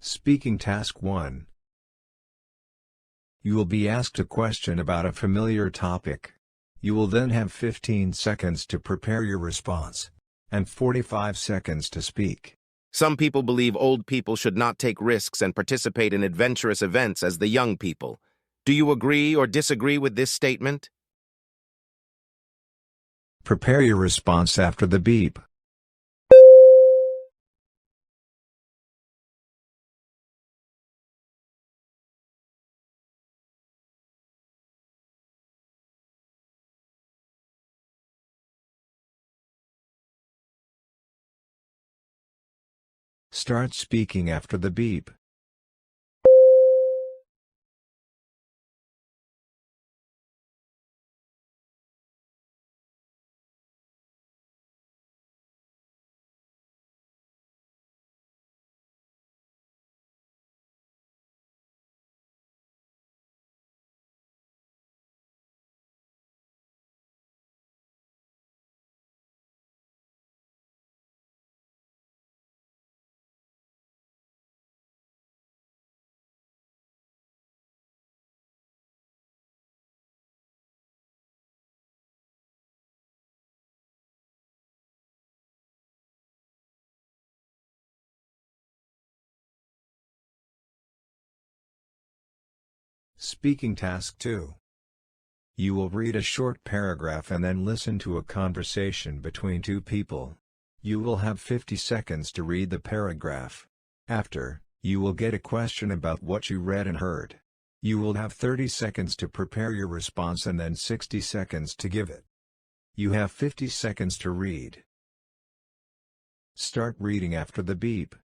Speaking Task 1. You will be asked a question about a familiar topic. You will then have 15 seconds to prepare your response, and 45 seconds to speak. Some people believe old people should not take risks and participate in adventurous events as the young people. Do you agree or disagree with this statement? Prepare your response after the beep. Start speaking after the beep. Speaking Task 2. You will read a short paragraph and then listen to a conversation between two people. You will have 50 seconds to read the paragraph. After, you will get a question about what you read and heard. You will have 30 seconds to prepare your response and then 60 seconds to give it. You have 50 seconds to read. Start reading after the beep.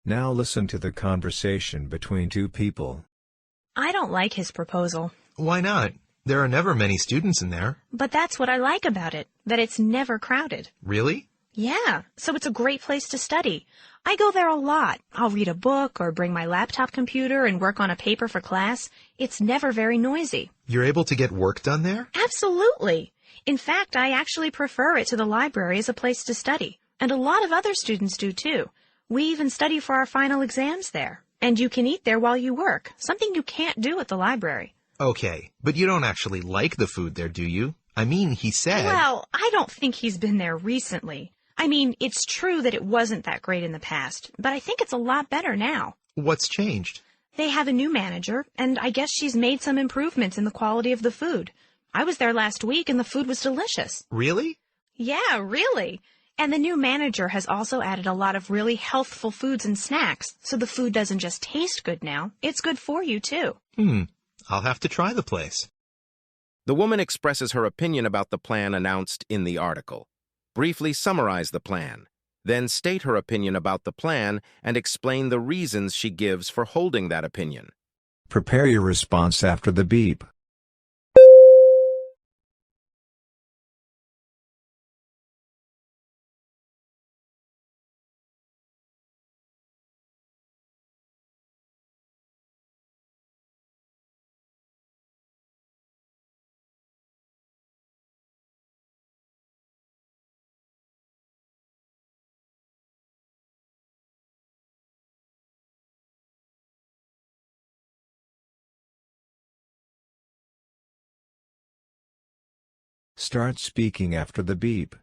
Now listen to the conversation between two people. I don't like his proposal. Why not? There are never many students in there. But that's what I like about it, that it's never crowded. Really? Yeah, so it's a great place to study. I go there a lot. I'll read a book or bring my laptop computer and work on a paper for class. It's never very noisy. You're able to get work done there? Absolutely. In fact, I actually prefer it to the library as a place to study. And a lot of other students do too. We even study for our final exams there. And you can eat there while you work, something you can't do at the library. Okay, but you don't actually like the food there, do you? I mean, he said... Well, I don't think he's been there recently. I mean, it's true that it wasn't that great in the past, but I think it's a lot better now. What's changed? They have a new manager, and I guess she's made some improvements in the quality of the food. I was there last week, and the food was delicious. Really? Yeah, really. And the new manager has also added a lot of really healthful foods and snacks, so the food doesn't just taste good now, it's good for you too. I'll have to try the place. The woman expresses her opinion about the plan announced in the article. Briefly summarize the plan. Then state her opinion about the plan and explain the reasons she gives for holding that opinion. Prepare your response after the beep. Start speaking after the beep.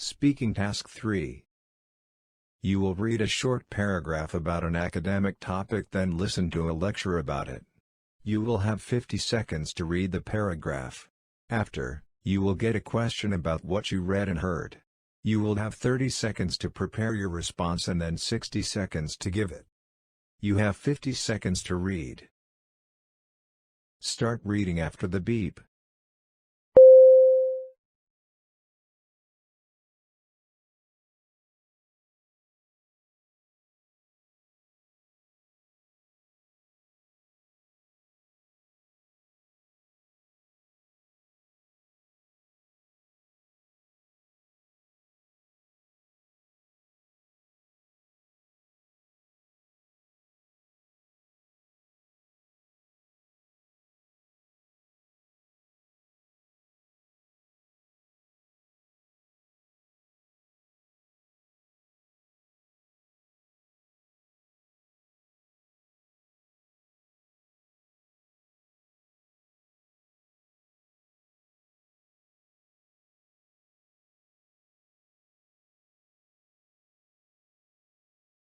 Speaking Task 3. You will read a short paragraph about an academic topic, then listen to a lecture about it. You will have 50 seconds to read the paragraph. After, you will get a question about what you read and heard. You will have 30 seconds to prepare your response and then 60 seconds to give it. You have 50 seconds to read. Start reading after the beep.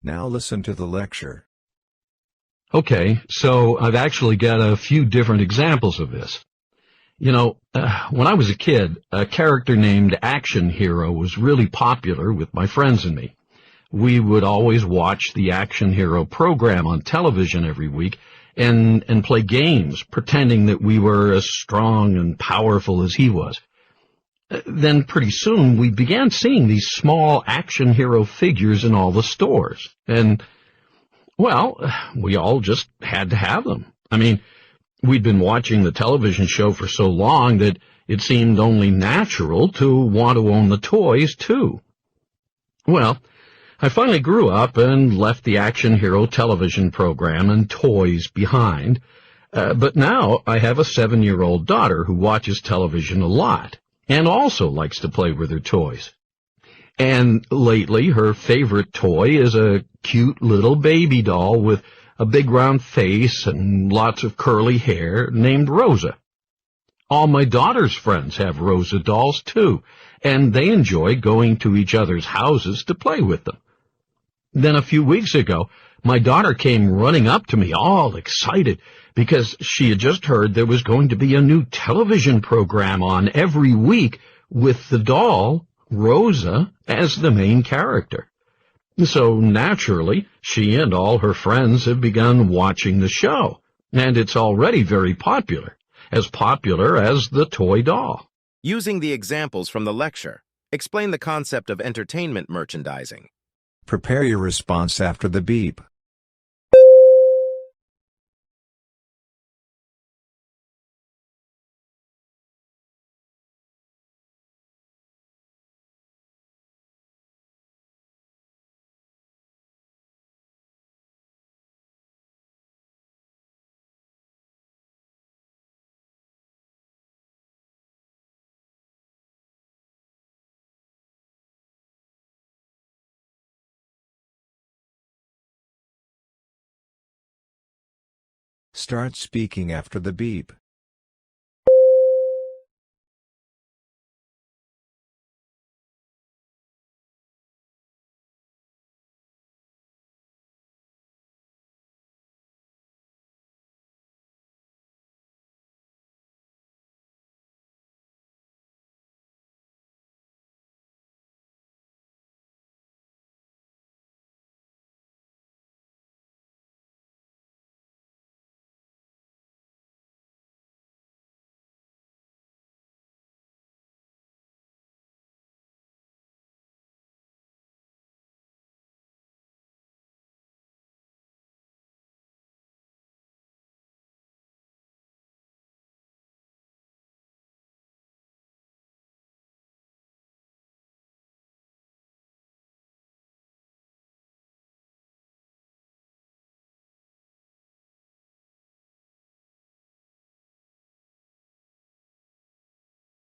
Now listen to the lecture. Okay, so I've actually got a few different examples of this. When I was a kid, a character named Action Hero was really popular with my friends and me. We would always watch the Action Hero program on television every week and play games, pretending that we were as strong and powerful as he was. Then pretty soon we began seeing these small Action Hero figures in all the stores. And, well, we all just had to have them. I mean, we'd been watching the television show for so long that it seemed only natural to want to own the toys, too. Well, I finally grew up and left the Action Hero television program and toys behind. But now I have a 7-year-old daughter who watches television a lot and also likes to play with her toys. And lately her favorite toy is a cute little baby doll with a big round face and lots of curly hair named Rosa. All my daughter's friends have Rosa dolls too, and they enjoy going to each other's houses to play with them. Then a few weeks ago, my daughter came running up to me all excited because she had just heard there was going to be a new television program on every week with the doll, Rosa, as the main character. So naturally, she and all her friends have begun watching the show, and it's already very popular as the toy doll. Using the examples from the lecture, explain the concept of entertainment merchandising. Prepare your response after the beep. Start speaking after the beep.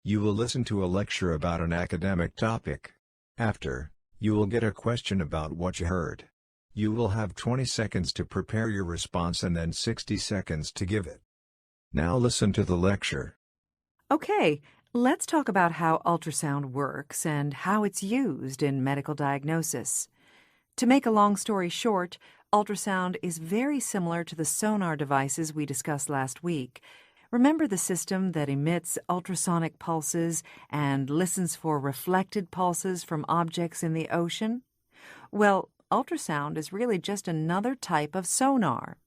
You will listen to a lecture about an academic topic. After, you will get a question about what you heard. You will have 20 seconds to prepare your response and then 60 seconds to give it. Now listen to the lecture. Okay, Let's talk about how ultrasound works and how it's used in medical diagnosis. To make a long story short, ultrasound is very similar to the sonar devices we discussed last week. Remember the system that emits ultrasonic pulses and listens for reflected pulses from objects in the ocean? Well, ultrasound is really just another type of sonar.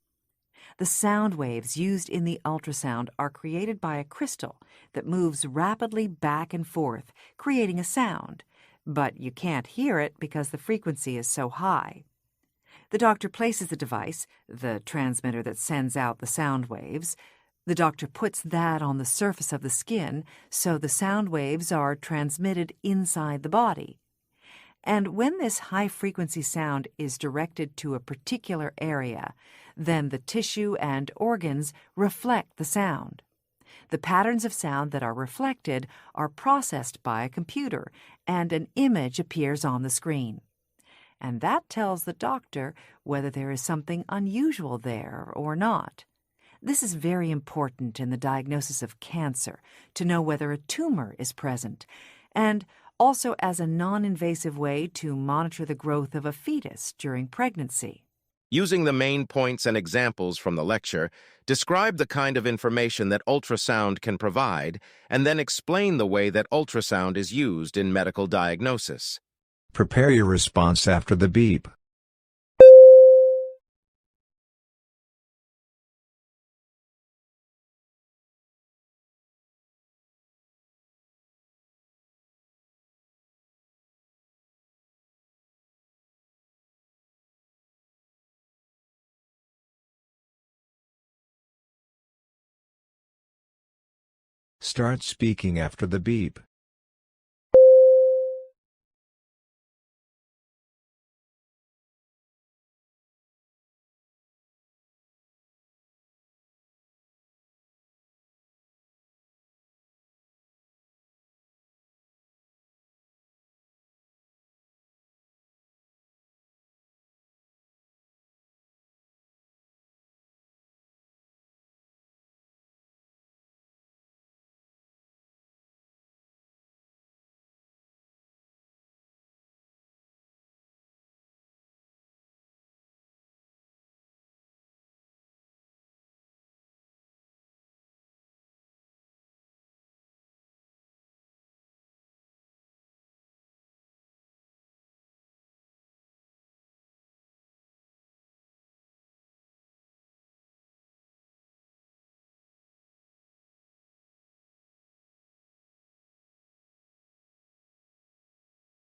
The sound waves used in the ultrasound are created by a crystal that moves rapidly back and forth, creating a sound. But you can't hear it because the frequency is so high. The doctor places the device, the transmitter that sends out the sound waves. The doctor puts that on the surface of the skin, so the sound waves are transmitted inside the body. And when this high-frequency sound is directed to a particular area, then the tissue and organs reflect the sound. The patterns of sound that are reflected are processed by a computer, and an image appears on the screen. And that tells the doctor whether there is something unusual there or not. This is very important in the diagnosis of cancer, to know whether a tumor is present, and also as a non-invasive way to monitor the growth of a fetus during pregnancy. Using the main points and examples from the lecture, describe the kind of information that ultrasound can provide, and then explain the way that ultrasound is used in medical diagnosis. Prepare your response after the beep. Start speaking after the beep.